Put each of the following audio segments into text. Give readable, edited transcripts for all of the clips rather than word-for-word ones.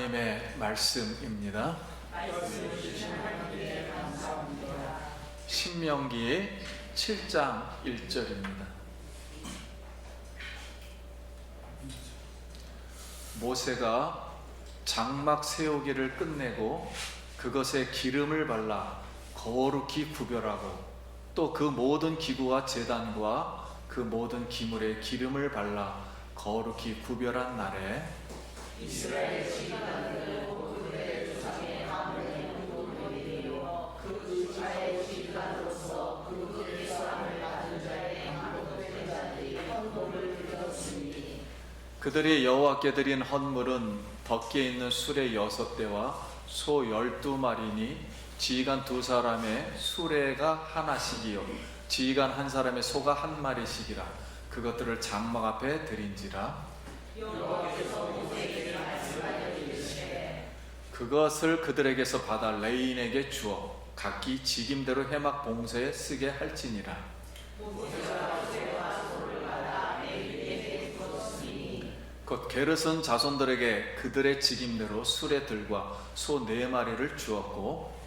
하나님의 말씀입니다. 신명기 7장 1절입니다. 모세가 장막 세우기를 끝내고 그것에 기름을 발라 거룩히 구별하고 또 그 모든 기구와 제단과 그 모든 기물에 기름을 발라 거룩히 구별한 날에 이스라엘 지휘관들은 그들의 조상의 마음을 모르리요 그 의지의 지휘관으로서 그들의 사람을 받은 자의 한국된 자들이 헌금을 드렸으니 그들이 여호와께 드린 헌물은 덮개 있는 수레 6대와 소 12마리니 지휘관 2사람의 수레가 하나씩이요 지휘관 1사람의 소가 1마리씩이라 그것들을 장막 앞에 드린지라. 여호와께서 모세에게 말씀하여 이르시되 그것을 그들에게서 받아 레인에게 주어 각기 직임대로 해막 봉사에 쓰게 할지니라. 모세가 모세와 소를 받아 레위에게 주었으니 곧 게르손 자손들에게 그들의 직임대로 수레들과 소 4마리를 주었고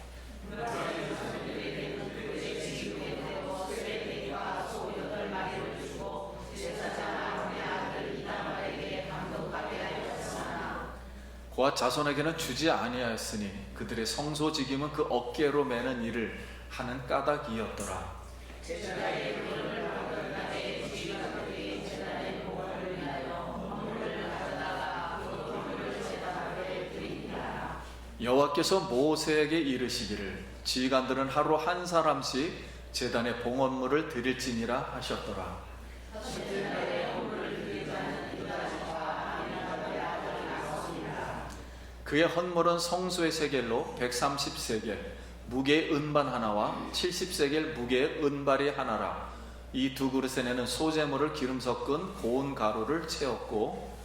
고앗 자손에게는 주지 아니하였으니 그들의 성소 직임은 그 어깨로 매는 일을 하는 까닭이었더라. 제사장의 기름을 받은 날에 지휘관들이 제단의 봉헌을 위하여 헌물을 가져다가 그 헌물을 제단 앞에 드리니라. 여호와께서 모세에게 이르시기를 지휘관들은 하루 1사람씩 제단의 봉헌물을 드릴지니라 하셨더라. 그의 헌물은 성소의 세겔로 130세겔 무게의 은반 하나와 70세겔 무게의 은발이 하나라. 이 2 그릇에는 소재물을 기름 섞은 고운 가루를 채웠고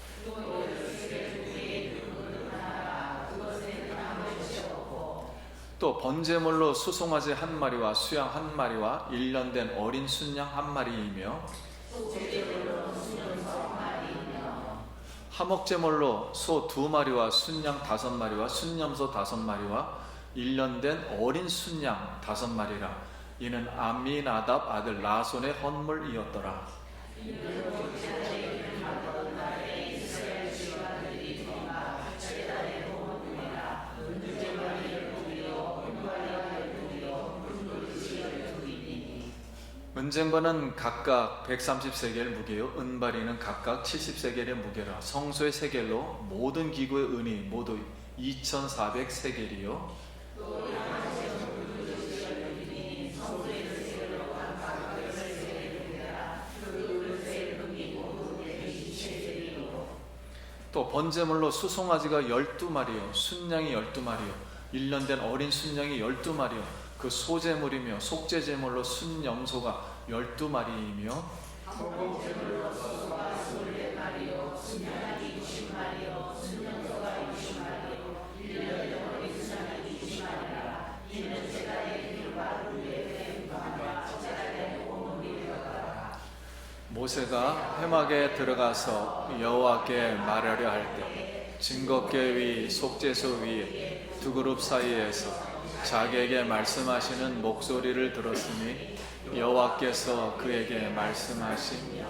또 번제물로 수송아지 1마리와 수양 1마리와 1년 된 어린 순양 1마리이며 화목제물로 소 2마리와 순양 5마리와 순염소 5마리와 1년 된 어린 순양 5마리라. 이는 암미나답 아들 나손의 헌물이었더라. 은쟁반은 각각 130세겔 무게요 은발이는 각각 70세겔의 무게라. 성소의 세겔로 모든 기구의 은이 모두 2400세겔이요 또 번제물로 수송아지가 12마리요 순양이 12마리요 1년 된 어린 순양이 12마리요 그 소제물이며 속죄제물로 순염소가 12마리이며 헌금제물로 소가 24마리요 순양이 60마리요 순염소가 60마리요 1년 된 어린 순양이 60마리라. 이는 제단의 기름과 불의 음식과 제단의 봉헌이 되었더라. 모세가 회막에 들어가서 여호와께 말하려 할 때 증거궤 위 속죄소 위에 2 그룹 사이에서 자기에게 말씀하시는 목소리를 들었으니 여호와께서 그에게 말씀하시니라.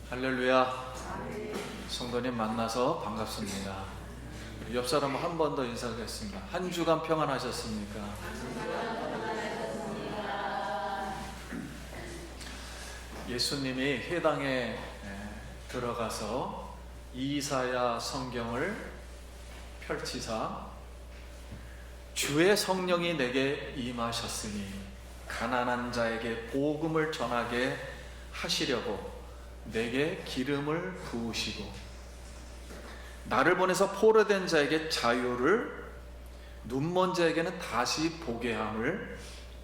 할렐루야. 성도님 만나서 반갑습니다. 우리 옆 사람 한 번 더 인사하겠습니다. 한 주간 평안하셨습니까? 예수님이 회당에 들어가서 이사야 성경을 펼치사 주의 성령이 내게 임하셨으니 가난한 자에게 복음을 전하게 하시려고 내게 기름을 부으시고 나를 보내서 포로된 자에게 자유를 눈먼 자에게는 다시 보게 함을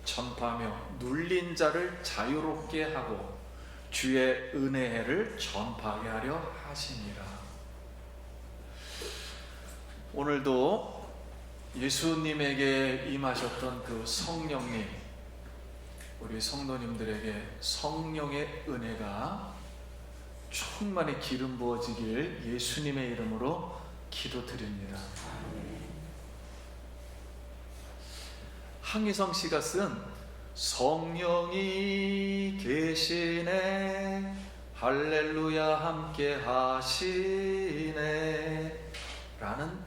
전파하며 눌린 자를 자유롭게 하고 주의 은혜를 전파하게 하려 하시니라. 오늘도 예수님에게 임하셨던 그 성령님, 우리 성도님들에게 성령의 은혜가 충만히 기름 부어지길 예수님의 이름으로 기도드립니다. 항희성 씨가 쓴 성령이 계시네 할렐루야 함께 하시네 라는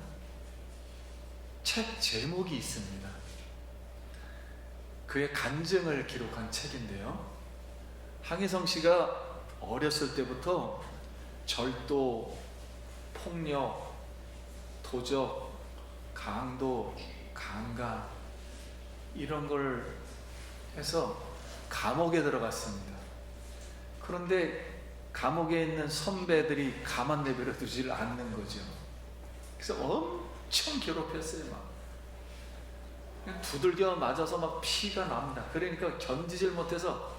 책 제목이 있습니다. 그의 간증을 기록한 책인데요, 항희성 씨가 어렸을 때부터 절도, 폭력, 도적, 강도, 강간 이런 걸 해서 감옥에 들어갔습니다. 그런데 감옥에 있는 선배들이 가만 내버려 두질 않는 거죠. 그래서 엄청 괴롭혔어요. 막 그냥 두들겨 맞아서 막 피가 납니다. 그러니까 견디질 못해서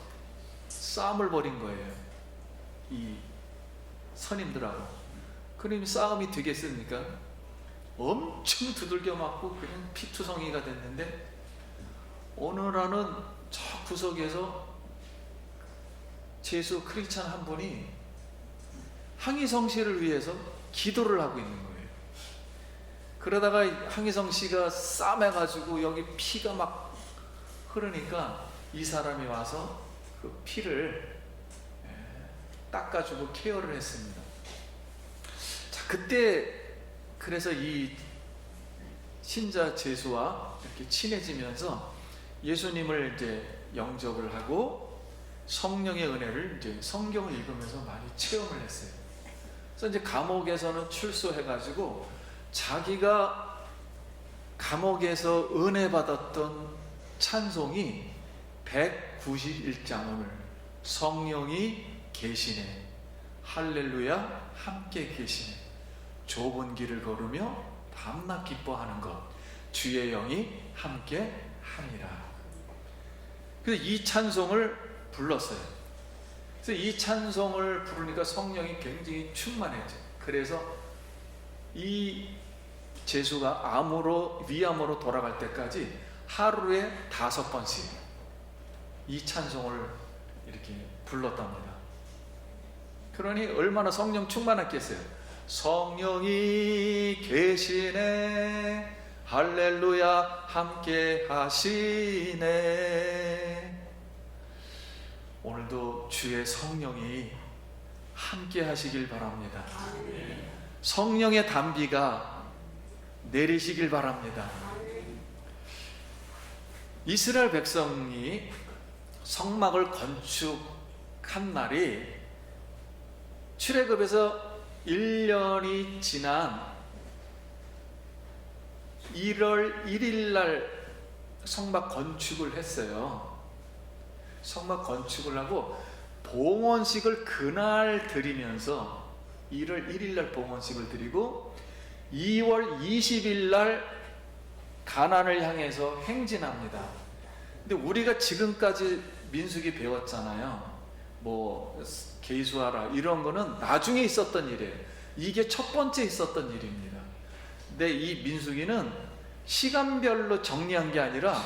싸움을 벌인 거예요, 이 선임들하고. 그러니 싸움이 되겠습니까? 엄청 두들겨 맞고 그냥 피투성이가 됐는데, 어느 날은 저 구석에서 재수 크리스찬 한 분이 항희성 씨를 위해서 기도를 하고 있는 거예요. 그러다가 항희성 씨가 싸매가지고 여기 피가 막 흐르니까 이 사람이 와서 그 피를 닦아주고 케어를 했습니다. 자, 그때 그래서 이 신자 재수와 이렇게 친해지면서 예수님을 이제 영접을 하고 성령의 은혜를 이제 성경을 읽으면서 많이 체험을 했어요. 그래서 이제 감옥에서는 출소해가지고 자기가 감옥에서 은혜 받았던 찬송이 191장, 오늘 성령이 계시네 할렐루야 함께 계시네 좁은 길을 걸으며 밤낮 기뻐하는 것 주의 영이 함께 하니라. 그래서 이 찬송을 불렀어요. 그래서 이 찬송을 부르니까 성령이 굉장히 충만해져. 그래서 이 재수가 위암으로 돌아갈 때까지 하루에 5번씩 이 찬송을 이렇게 불렀답니다. 그러니 얼마나 성령 충만했겠어요. 성령이 계시네 할렐루야 함께 하시네. 오늘도 주의 성령이 함께 하시길 바랍니다. 성령의 단비가 내리시길 바랍니다. 이스라엘 백성이 성막을 건축한 날이 출애굽에서 1년이 지난 1월 1일 날 성막 건축을 했어요. 성막 건축을 하고 봉헌식을 그날 드리면서 1월 1일 날 봉헌식을 드리고 2월 20일 날 가나안을 향해서 행진합니다. 근데 우리가 지금까지 민수기 배웠잖아요. 뭐 계수하라 이런 거는 나중에 있었던 일이에요. 이게 첫 번째 있었던 일입니다. 근데 이 민수기는 시간별로 정리한 게 아니라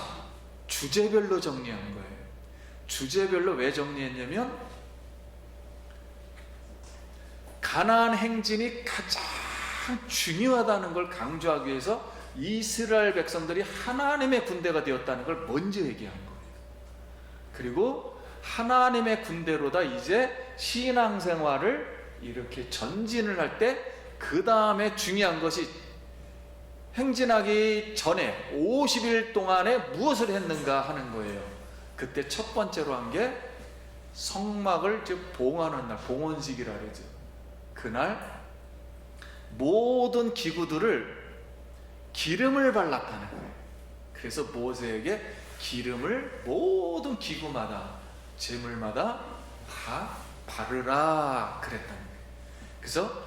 주제별로 정리한 거예요. 주제별로 왜 정리했냐면 가나안 행진이 가장 중요하다는 걸 강조하기 위해서 이스라엘 백성들이 하나님의 군대가 되었다는 걸 먼저 얘기한 거예요. 그리고 하나님의 군대로다 이제 신앙생활을 이렇게 전진을 할 때 그 다음에 중요한 것이 행진하기 전에 50일 동안에 무엇을 했는가 하는 거예요. 그때 첫 번째로 한 게 성막을 봉헌하는 날, 봉헌식이라 그러죠. 그날 모든 기구들을 기름을 발랐다는 거예요. 그래서 모세에게 기름을 모든 기구마다 제물마다 다 바르라 그랬다는 거예요. 그래서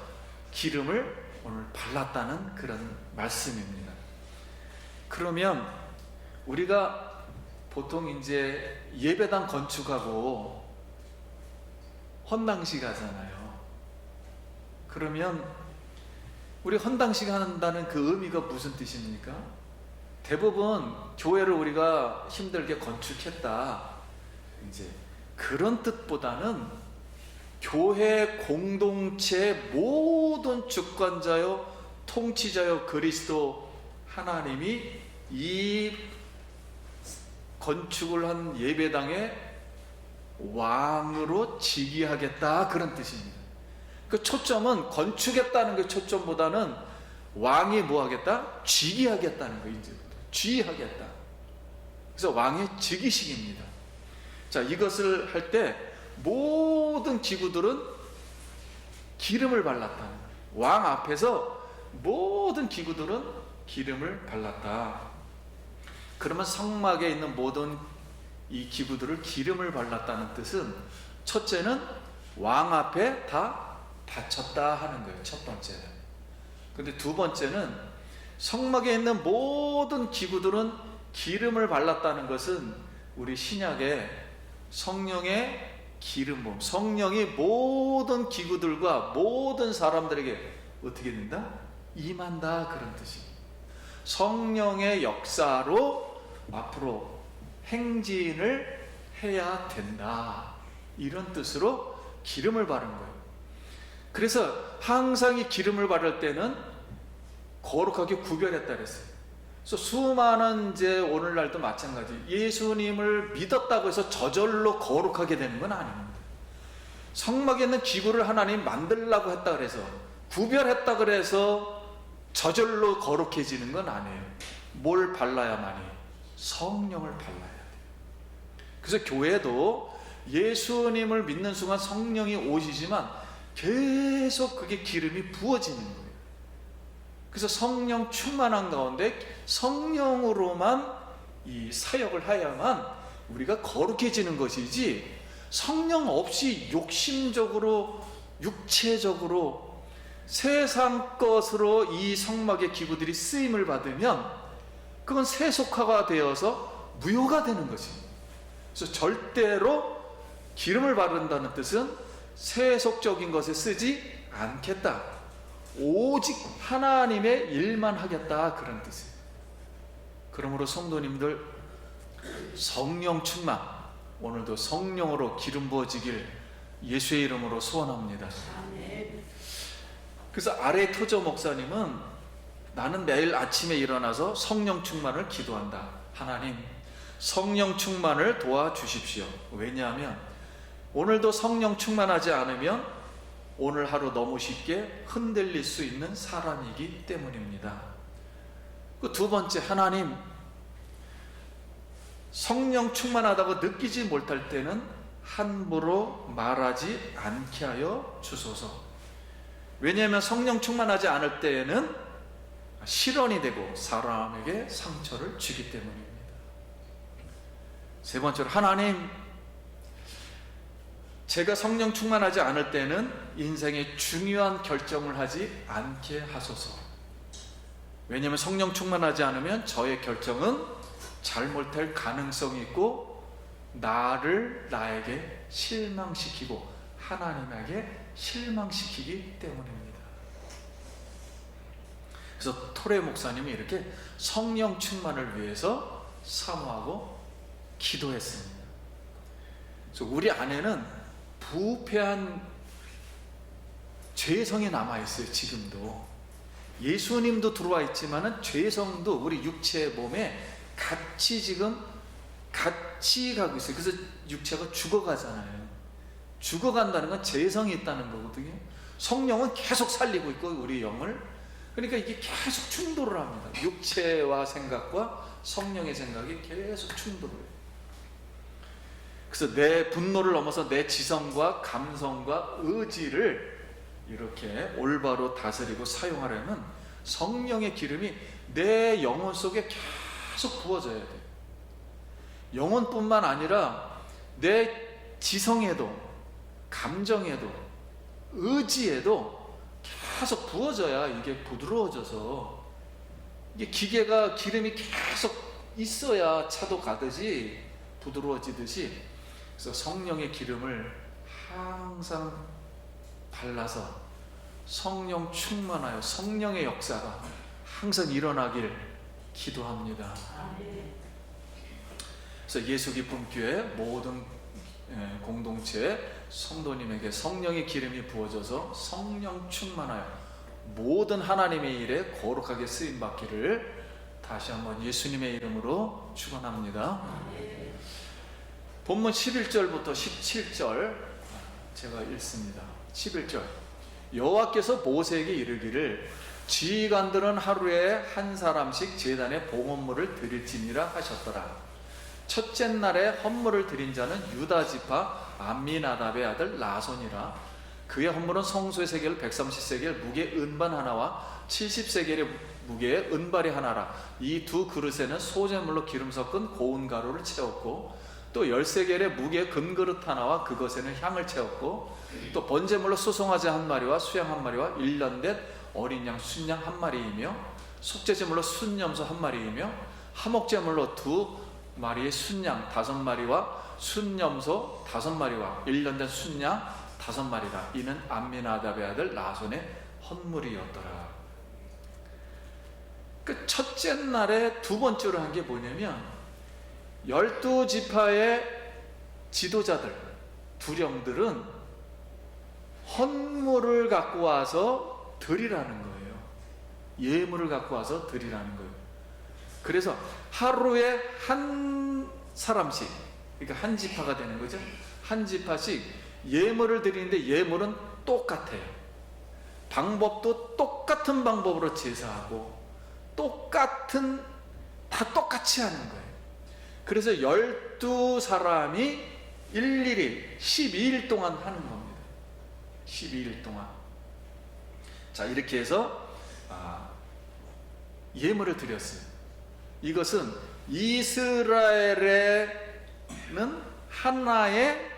기름을 오늘 발랐다는 그런 말씀입니다. 그러면 우리가 보통 이제 예배당 건축하고 헌당식 하잖아요. 그러면 우리 헌당식 한다는 그 의미가 무슨 뜻입니까? 대부분 교회를 우리가 힘들게 건축했다 이제 그런 뜻보다는 교회 공동체의 모든 주권자요 통치자요 그리스도 하나님이 이 건축을 한 예배당의 왕으로 즉위하겠다, 그런 뜻입니다. 그 초점은 건축했다는 그 초점보다는 왕이 뭐 하겠다? 즉위하겠다는 거예요. 이제부터 즉위하겠다. 그래서 왕의 즉위식입니다. 자, 이것을 할 때 모든 기구들은 기름을 발랐다는 거예요. 왕 앞에서 모든 기구들은 기름을 발랐다. 그러면 성막에 있는 모든 이 기구들을 기름을 발랐다는 뜻은, 첫째는 왕 앞에 다 바쳤다 하는 거예요. 첫 번째는. 근데 두 번째는 성막에 있는 모든 기구들은 기름을 발랐다는 것은 우리 신약에 성령의 기름 부음, 성령이 모든 기구들과 모든 사람들에게 어떻게 된다? 임한다, 그런 뜻입니다. 성령의 역사로 앞으로 행진을 해야 된다, 이런 뜻으로 기름을 바른 거예요. 그래서 항상 이 기름을 바를 때는 거룩하게 구별했다 그랬어요. 그래서 수많은 이제 오늘날도 마찬가지, 예수님을 믿었다고 해서 저절로 거룩하게 되는 건 아닙니다. 성막에 있는 기구를 하나님 만들라고 했다 그래서, 구별했다 그래서 저절로 거룩해지는 건 아니에요. 뭘 발라야만이? 성령을 발라야 돼요. 그래서 교회도 예수님을 믿는 순간 성령이 오시지만 계속 그게 기름이 부어지는 거예요. 그래서 성령 충만한 가운데 성령으로만 이 사역을 해야만 우리가 거룩해지는 것이지, 성령 없이 욕심적으로 육체적으로 세상 것으로 이 성막의 기구들이 쓰임을 받으면 그건 세속화가 되어서 무효가 되는 것입니다. 그래서 절대로 기름을 바른다는 뜻은 세속적인 것에 쓰지 않겠다, 오직 하나님의 일만 하겠다, 그런 뜻이에요. 그러므로 성도님들, 성령 충만, 오늘도 성령으로 기름 부어지길 예수의 이름으로 소원합니다. 그래서 아래 토저 목사님은 나는 매일 아침에 일어나서 성령 충만을 기도한다. 하나님, 성령 충만을 도와주십시오. 왜냐하면 오늘도 성령 충만하지 않으면 오늘 하루 너무 쉽게 흔들릴 수 있는 사람이기 때문입니다. 그 두 번째, 하나님, 성령 충만하다고 느끼지 못할 때는 함부로 말하지 않게 하여 주소서. 왜냐하면 성령 충만하지 않을 때에는 실언이 되고 사람에게 상처를 주기 때문입니다. 세 번째로, 하나님, 제가 성령 충만하지 않을 때는 인생의 중요한 결정을 하지 않게 하소서. 왜냐하면 성령 충만하지 않으면 저의 결정은 잘못될 가능성이 있고 나를 나에게 실망시키고 하나님에게 실망시키기 때문입니다. 그래서 토레 목사님이 이렇게 성령 충만을 위해서 사모하고 기도했습니다. 그래서 우리 안에는 부패한 죄성이 남아있어요. 지금도 예수님도 들어와 있지만 죄성도 우리 육체의 몸에 같이 가고 있어요. 그래서 육체가 죽어가잖아요. 죽어간다는 건 죄성이 있다는 거거든요. 성령은 계속 살리고 있고 우리 영을, 그러니까 이게 계속 충돌을 합니다. 육체와 생각과 성령의 생각이 계속 충돌을 해요. 그래서 내 분노를 넘어서 내 지성과 감성과 의지를 이렇게 올바로 다스리고 사용하려면 성령의 기름이 내 영혼 속에 계속 부어져야 돼요. 영혼뿐만 아니라 내 지성에도, 감정에도, 의지에도 계속 부어져야 이게 부드러워져서, 이게 기계가 기름이 계속 있어야 차도 가듯이 부드러워지듯이, 그래서 성령의 기름을 항상 발라서 성령 충만하여 성령의 역사가 항상 일어나길 기도합니다. 그래서 예수 기쁨 교회 모든 공동체 성도님에게 성령의 기름이 부어져서 성령 충만하여 모든 하나님의 일에 거룩하게 쓰임받기를 다시 한번 예수님의 이름으로 축원합니다. 본문 11절부터 17절 제가 읽습니다. 11절, 여호와께서 모세에게 이르기를 지휘관들은 하루에 한 사람씩 제단에 봉헌물을 드릴지니라 하셨더라. 첫째 날에 헌물을 드린 자는 유다 지파 암미나답의 아들 나손이라. 그의 헌물은 성소의 세겔 130세겔 무게 은반 하나와 70세겔의 무게의 은발이 하나라. 이 두 그릇에는 소재물로 기름 섞은 고운 가루를 채웠고, 또 10세겔의 무게의 금그릇 하나와 그것에는 향을 채웠고, 또 번제물로 수송아지 한 마리와 수양 한 마리와 1년 된 어린 양 순양 한 마리이며, 속죄제물로 순염소 한 마리이며, 화목제물로 2마리의 순양 5마리와 순염소 5마리와 1년 된 순양 5마리라. 이는 암미나답의 아들 나손의 헌물이었더라. 그 첫째 날에 두 번째로 한 게 뭐냐면 12지파의 지도자들, 두령들은 헌물을 갖고 와서 드리라는 거예요. 예물을 갖고 와서 드리라는 거예요. 그래서 하루에 한 사람씩, 그러니까 한 지파가 되는 거죠. 한 지파씩 예물을 드리는데 예물은 똑같아요. 방법도 똑같은 방법으로 제사하고 다 똑같이 하는 거예요. 그래서 12사람이 일일이 12일 동안 하는 겁니다. 12일 동안. 자, 이렇게 해서 예물을 드렸어요. 이것은 이스라엘에는 하나의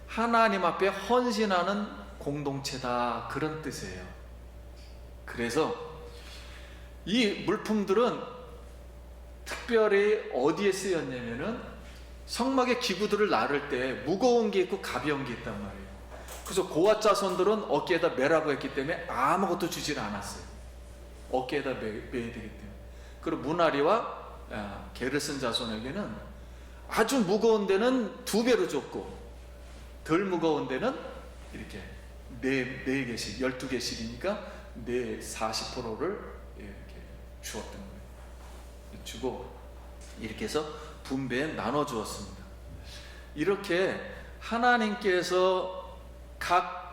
하나님 앞에 헌신하는 공동체다, 그런 뜻이에요. 그래서 이 물품들은 특별히 어디에 쓰였냐면은 성막의 기구들을 나를 때 무거운 게 있고 가벼운 게 있단 말이에요. 그래서 고앗 자손들은 어깨에다 매라고 했기 때문에 아무것도 주질 않았어요. 어깨에다 매야 되기 때문에. 그리고 무나리와 게르슨 자손에게는 아주 무거운 데는 2배로 줬고, 덜 무거운 데는 이렇게 4개씩 12개씩이니까 40%를 이렇게 주었던 거예요. 주고 이렇게 해서 분배해 나눠 주었습니다. 이렇게 하나님께서 각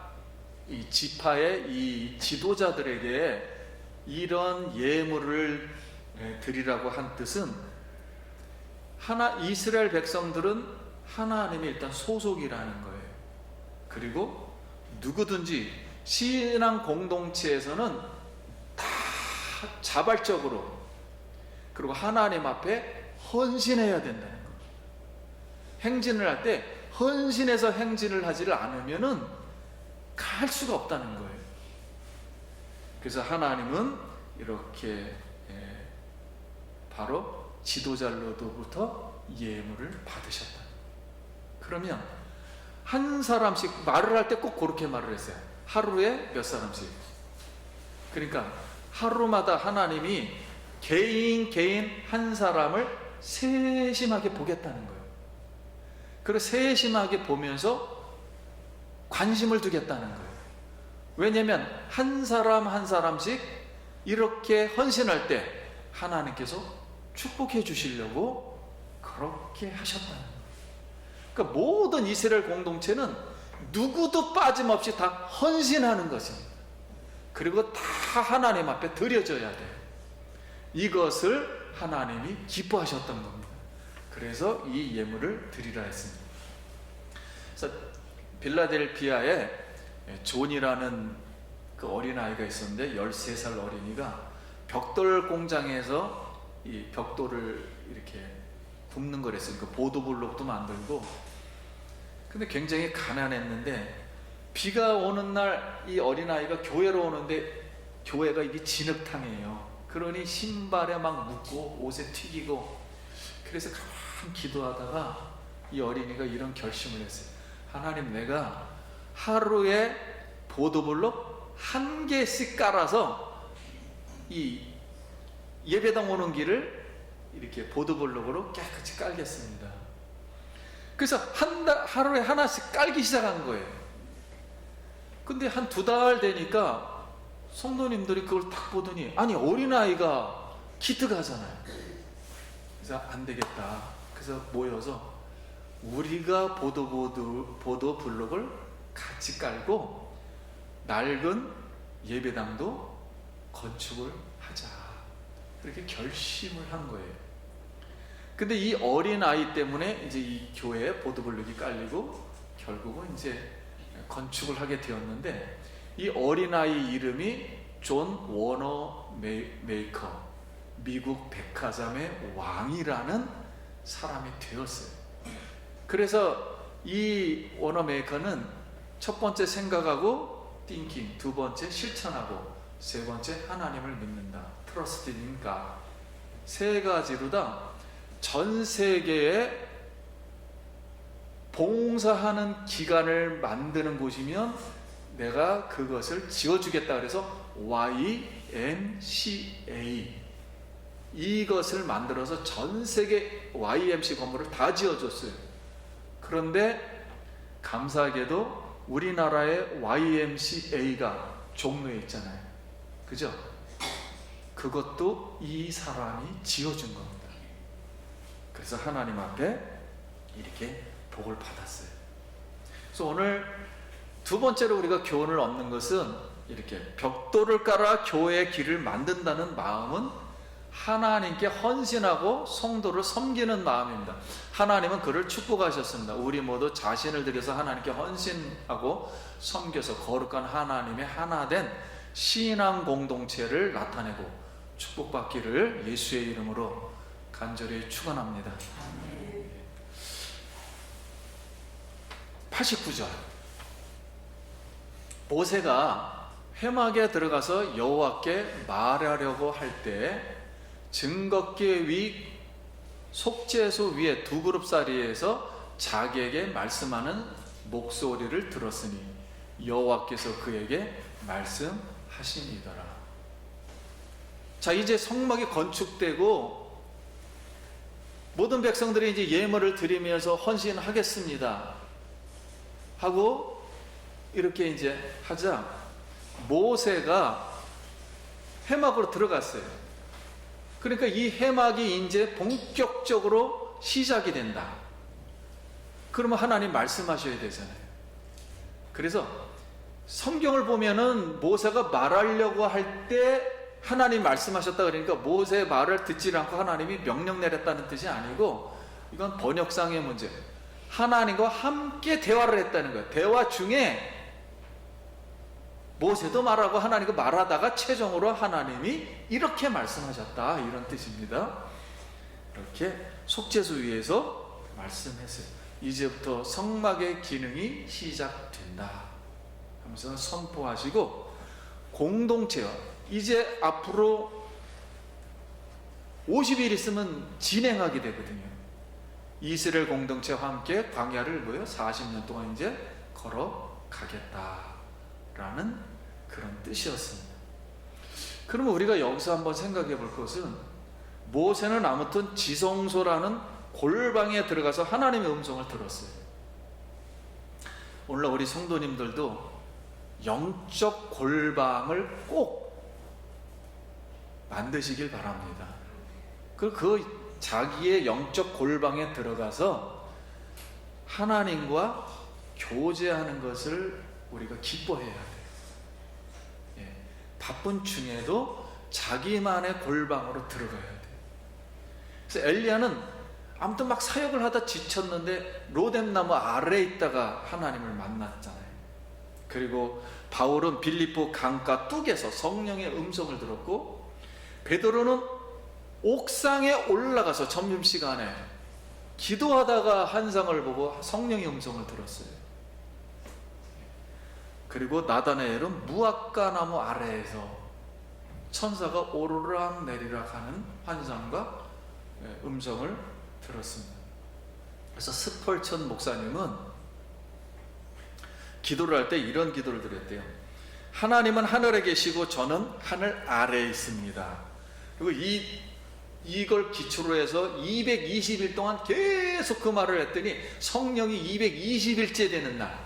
이 지파의 이 지도자들에게 이런 예물을 드리라고 한 뜻은, 이스라엘 백성들은 하나님의 일단 소속이라는 거예요. 그리고 누구든지 신앙 공동체에서는 다 자발적으로, 그리고 하나님 앞에 헌신해야 된다는 거예요. 행진을 할 때 헌신해서 행진을 하지를 않으면은 갈 수가 없다는 거예요. 그래서 하나님은 이렇게 바로 지도자로부터 예물을 받으셨다. 그러면 한 사람씩 말을 할 때 꼭 그렇게 말을 했어요. 하루에 몇 사람씩. 그러니까 하루마다 하나님이 개인 한 사람을 세심하게 보겠다는 거예요. 그리고 세심하게 보면서 관심을 두겠다는 거예요. 왜냐하면 한 사람 한 사람씩 이렇게 헌신할 때 하나님께서 축복해 주시려고 그렇게 하셨다는 거예요. 그러니까 모든 이스라엘 공동체는 누구도 빠짐없이 다 헌신하는 것입니다. 그리고 다 하나님 앞에 드려져야 돼요. 이것을 하나님이 기뻐하셨던 겁니다. 그래서 이 예물을 드리라 했습니다. 그래서 빌라델피아에 존이라는 그 어린아이가 있었는데, 13살 어린이가 벽돌 공장에서 이 벽돌을 이렇게 굽는 거랬어요. 그 보도블록도 만들고. 근데 굉장히 가난했는데, 비가 오는 날 이 어린아이가 교회로 오는데, 교회가 이게 진흙탕이에요. 그러니 신발에 막 묻고 옷에 튀기고. 그래서 가만 기도하다가 이 어린이가 이런 결심을 했어요. 하나님, 내가 하루에 보도블록 1개씩 깔아서 이 예배당 오는 길을 이렇게 보도블록으로 깨끗이 깔겠습니다. 그래서 하루에 하나씩 깔기 시작한 거예요. 근데 한 2달 되니까 성도님들이 그걸 딱 보더니, 아니 어린아이가 기특하잖아요. 그래서 안 되겠다. 그래서 모여서 우리가 보도 블록을 같이 깔고 낡은 예배당도 건축을 하자. 그렇게 결심을 한 거예요. 근데 이 어린아이 때문에 이제 이 교회에 보도블록이 깔리고 결국은 이제 건축을 하게 되었는데, 이 어린아이 이름이 존 워너 메이커, 미국 백화점의 왕이라는 사람이 되었어요. 그래서 이 워너 메이커는 첫 번째 생각하고 thinking, 두 번째 실천하고, 세 번째 하나님을 믿는다, trusting in God, 세 가지로다 전 세계에 봉사하는 기관을 만드는 곳이면 내가 그것을 지어주겠다. 그래서 YMCA, 이것을 만들어서 전 세계 YMC 건물을 다 지어줬어요. 그런데 감사하게도 우리나라의 YMCA가 종로에 있잖아요. 그죠? 그것도 이 사람이 지어준 겁니다. 그래서 하나님 앞에 이렇게 복을 받았어요. 그래서 오늘 두 번째로 우리가 교훈을 얻는 것은, 이렇게 벽돌을 깔아 교회의 길을 만든다는 마음은 하나님께 헌신하고 성도를 섬기는 마음입니다. 하나님은 그를 축복하셨습니다. 우리 모두 자신을 들여서 하나님께 헌신하고 섬겨서 거룩한 하나님의 하나된 신앙 공동체를 나타내고 축복받기를 예수의 이름으로 간절히 축원합니다. 89절, 모세가 회막에 들어가서 여호와께 말하려고 할 때 증거계 위 속죄소 위에 두 그룹짜리에서 자기에게 말씀하는 목소리를 들었으니 여호와께서 그에게 말씀하시니더라. 자, 이제 성막이 건축되고 모든 백성들이 이제 예물을 드리면서 헌신하겠습니다 하고 이렇게 이제 하자, 모세가 회막으로 들어갔어요. 그러니까 이 회막이 이제 본격적으로 시작이 된다. 그러면 하나님 말씀하셔야 되잖아요. 그래서 성경을 보면은 모세가 말하려고 할 때 하나님 말씀하셨다 그러니까 모세의 말을 듣지 않고 하나님이 명령 내렸다는 뜻이 아니고, 이건 번역상의 문제. 하나님과 함께 대화를 했다는 거예요. 대화 중에 모세도 말하고 하나님과 말하다가 최종으로 하나님이 이렇게 말씀하셨다, 이런 뜻입니다. 이렇게 속죄소 위에서 말씀했어요. 이제부터 성막의 기능이 시작된다 하면서 선포하시고, 공동체와 이제 앞으로 50일 있으면 진행하게 되거든요. 이스라엘 공동체와 함께 광야를 40년 동안 이제 걸어가겠다라는 그런 뜻이었습니다. 그러면 우리가 여기서 한번 생각해 볼 것은, 모세는 아무튼 지성소라는 골방에 들어가서 하나님의 음성을 들었어요. 오늘 우리 성도님들도 영적 골방을 꼭 만드시길 바랍니다. 그 자기의 영적 골방에 들어가서 하나님과 교제하는 것을 우리가 기뻐해야 돼요. 바쁜 중에도 자기만의 골방으로 들어가야 돼요. 그래서 엘리야는 아무튼 막 사역을 하다 지쳤는데 로뎀나무 아래에 있다가 하나님을 만났잖아요. 그리고 바울은 빌립보 강가 뚝에서 성령의 음성을 들었고, 베드로는 옥상에 올라가서 점심시간에 기도하다가 환상을 보고 성령의 음성을 들었어요. 그리고 나다나엘은 무화과 나무 아래에서 천사가 오르락 내리락 하는 환상과 음성을 들었습니다. 그래서 스펄천 목사님은 기도를 할 때 이런 기도를 드렸대요. 하나님은 하늘에 계시고 저는 하늘 아래에 있습니다. 그리고 이걸 기초로 해서 220일 동안 계속 그 말을 했더니 성령이 220일째 되는 날,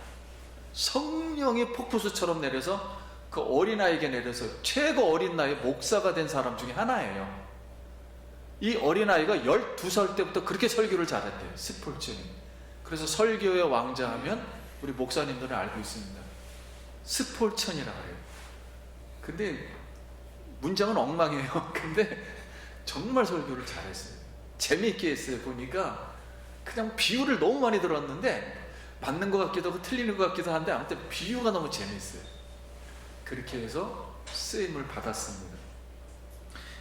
성령이 폭포수처럼 내려서 그 어린아이에게 내려서 최고 어린 나이 목사가 된 사람 중에 하나예요. 이 어린아이가 12살 때부터 그렇게 설교를 잘했대요. 스폴천이. 그래서 설교의 왕자 하면 우리 목사님들은 알고 있습니다. 스폴천이라고 해요. 근데 문장은 엉망이에요. 근데 정말 설교를 잘했어요. 재미있게 했어요. 보니까 그냥 비유를 너무 많이 들었는데 맞는 것 같기도 하고 틀리는 것 같기도 한데 아무튼 비유가 너무 재미있어요. 그렇게 해서 쓰임을 받았습니다.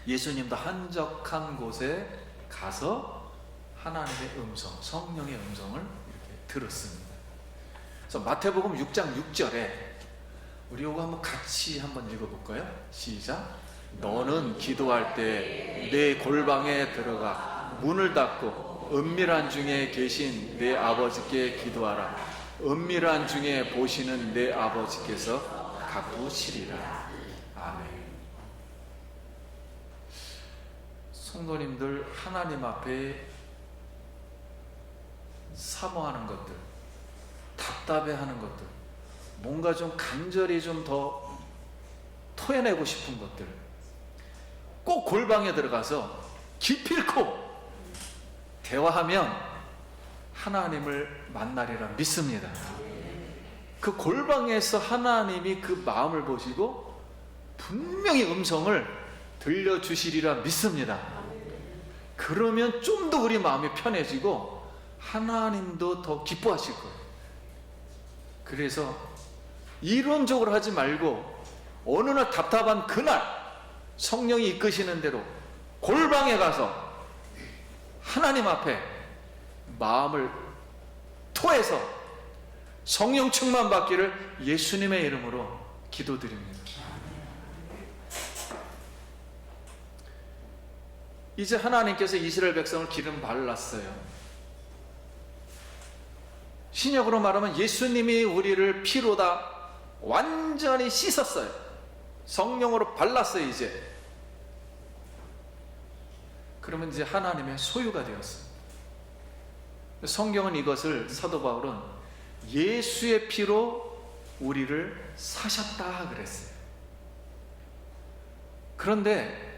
예수님도 한적한 곳에 가서 하나님의 음성, 성령의 음성을 이렇게 들었습니다. 그래서 마태복음 6장 6절에 우리 이거 한번 같이 한번 읽어볼까요? 시작. 너는 기도할 때 내 골방에 들어가 문을 닫고 은밀한 중에 계신 내 아버지께 기도하라. 은밀한 중에 보시는 내 아버지께서 갚으시리라. 아멘. 성도님들, 하나님 앞에 사모하는 것들, 답답해하는 것들, 뭔가 좀 간절히 좀 더 토해내고 싶은 것들, 꼭 골방에 들어가서 기필코 대화하면 하나님을 만나리라 믿습니다. 그 골방에서 하나님이 그 마음을 보시고 분명히 음성을 들려주시리라 믿습니다. 그러면 좀 더 우리 마음이 편해지고 하나님도 더 기뻐하실 거예요. 그래서 이론적으로 하지 말고 어느 날 답답한 그날 성령이 이끄시는 대로 골방에 가서 하나님 앞에 마음을 토해서 성령 충만 받기를 예수님의 이름으로 기도드립니다. 이제 하나님께서 이스라엘 백성을 기름 발랐어요. 신약으로 말하면 예수님이 우리를 피로 다 완전히 씻었어요. 성령으로 발랐어요. 이제 그러면 이제 하나님의 소유가 되었어요. 성경은 이것을, 사도 바울은 예수의 피로 우리를 사셨다 그랬어요. 그런데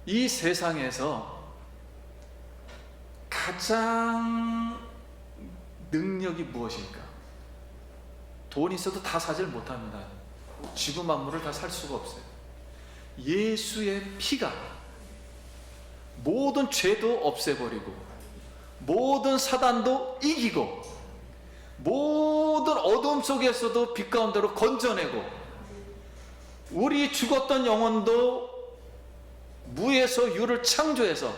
이 세상에서 가장 능력이 무엇일까? 돈이 있어도 다 사질 못합니다. 지구 만물을 다 살 수가 없어요. 예수의 피가 모든 죄도 없애버리고 모든 사단도 이기고 모든 어둠 속에서도 빛 가운데로 건져내고 우리 죽었던 영혼도 무에서 유를 창조해서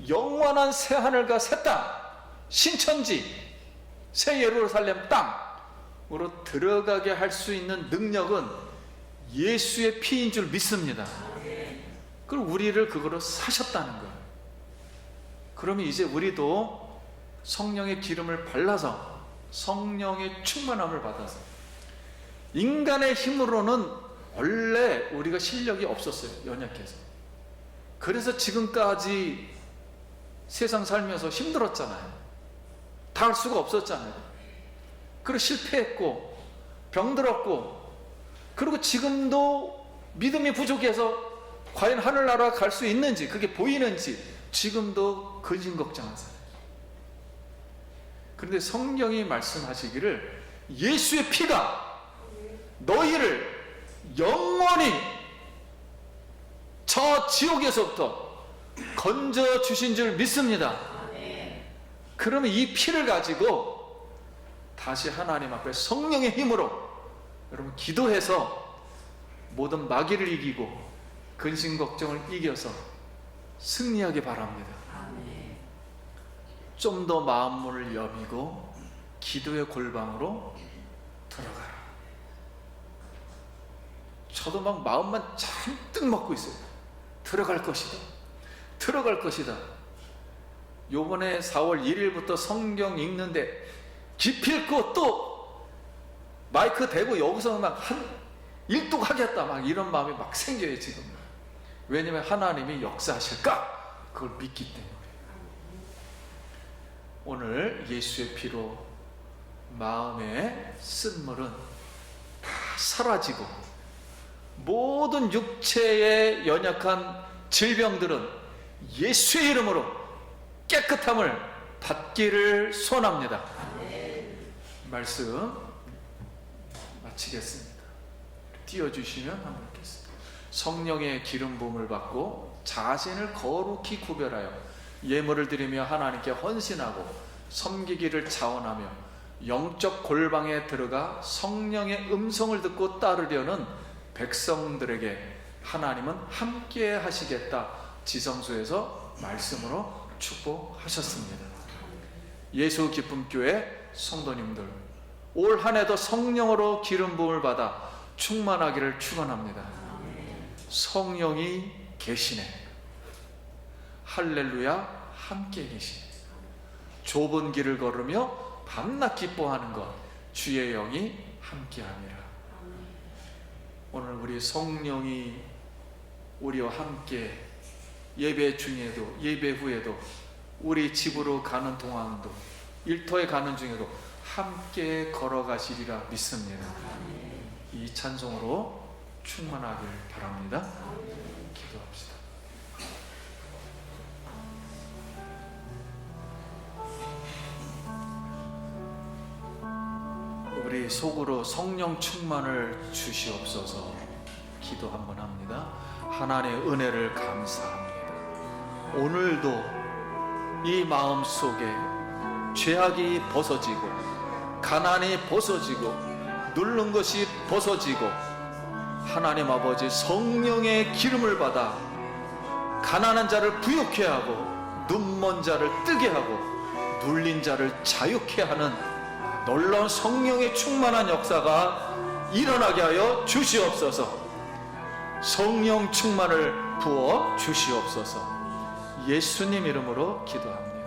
영원한 새하늘과 새 땅, 신천지, 새 예루살렘 땅으로 들어가게 할 수 있는 능력은 예수의 피인 줄 믿습니다. 그리고 우리를 그거로 사셨다는 거예요. 그러면 이제 우리도 성령의 기름을 발라서 성령의 충만함을 받아서, 인간의 힘으로는 원래 우리가 실력이 없었어요. 연약해서. 그래서 지금까지 세상 살면서 힘들었잖아요. 다 할 수가 없었잖아요. 그리고 실패했고 병들었고, 그리고 지금도 믿음이 부족해서 과연 하늘나라 갈 수 있는지, 그게 보이는지 지금도 근심 걱정하세요. 그런데 성령이 말씀하시기를 예수의 피가 너희를 영원히 저 지옥에서부터 건져 주신 줄 믿습니다. 그러면 이 피를 가지고 다시 하나님 앞에 성령의 힘으로 여러분 기도해서 모든 마귀를 이기고 근심 걱정을 이겨서 승리하기 바랍니다. 좀 더 마음문을 여미고 기도의 골방으로 들어가라. 저도 막 마음만 잔뜩 먹고 있어요. 들어갈 것이다. 들어갈 것이다. 요번에 4월 1일부터 성경 읽는데 기필코 또 마이크 대고 여기서 막 한 일독 하겠다, 막 이런 마음이 막 생겨요 지금. 왜냐면 하나님이 역사하실까? 그걸 믿기 때문에. 오늘 예수의 피로 마음의 쓴물은 다 사라지고 모든 육체의 연약한 질병들은 예수의 이름으로 깨끗함을 받기를 소원합니다. 말씀 마치겠습니다. 띄워주시면 한번 읽겠습니다. 성령의 기름 부음을 받고 자신을 거룩히 구별하여 예물을 드리며 하나님께 헌신하고 섬기기를 자원하며 영적 골방에 들어가 성령의 음성을 듣고 따르려는 백성들에게 하나님은 함께 하시겠다 지성소에서 말씀으로 축복하셨습니다. 예수 기쁨교회 성도님들, 올 한 해도 성령으로 기름 부음을 받아 충만하기를 축원합니다. 성령이 계시네. 할렐루야, 함께 계시네. 좁은 길을 걸으며 밤낮 기뻐하는 것, 주의 영이 함께함이라. 오늘 우리 성령이 우리와 함께 예배 중에도 예배 후에도 우리 집으로 가는 동안도 일터에 가는 중에도 함께 걸어가시리라 믿습니다. 이 찬송으로 충만하길 바랍니다. 기도합시다. 우리 속으로 성령 충만을 주시옵소서. 기도 한번 합니다. 하나님의 은혜를 감사합니다. 오늘도 이 마음 속에 죄악이 벗어지고 가난이 벗어지고 누른 것이 벗어지고 하나님 아버지 성령의 기름을 받아 가난한 자를 부욕해 하고 눈먼 자를 뜨게 하고 눌린 자를 자유케 하는 놀라운 성령의 충만한 역사가 일어나게 하여 주시옵소서. 성령 충만을 부어 주시옵소서. 예수님 이름으로 기도합니다.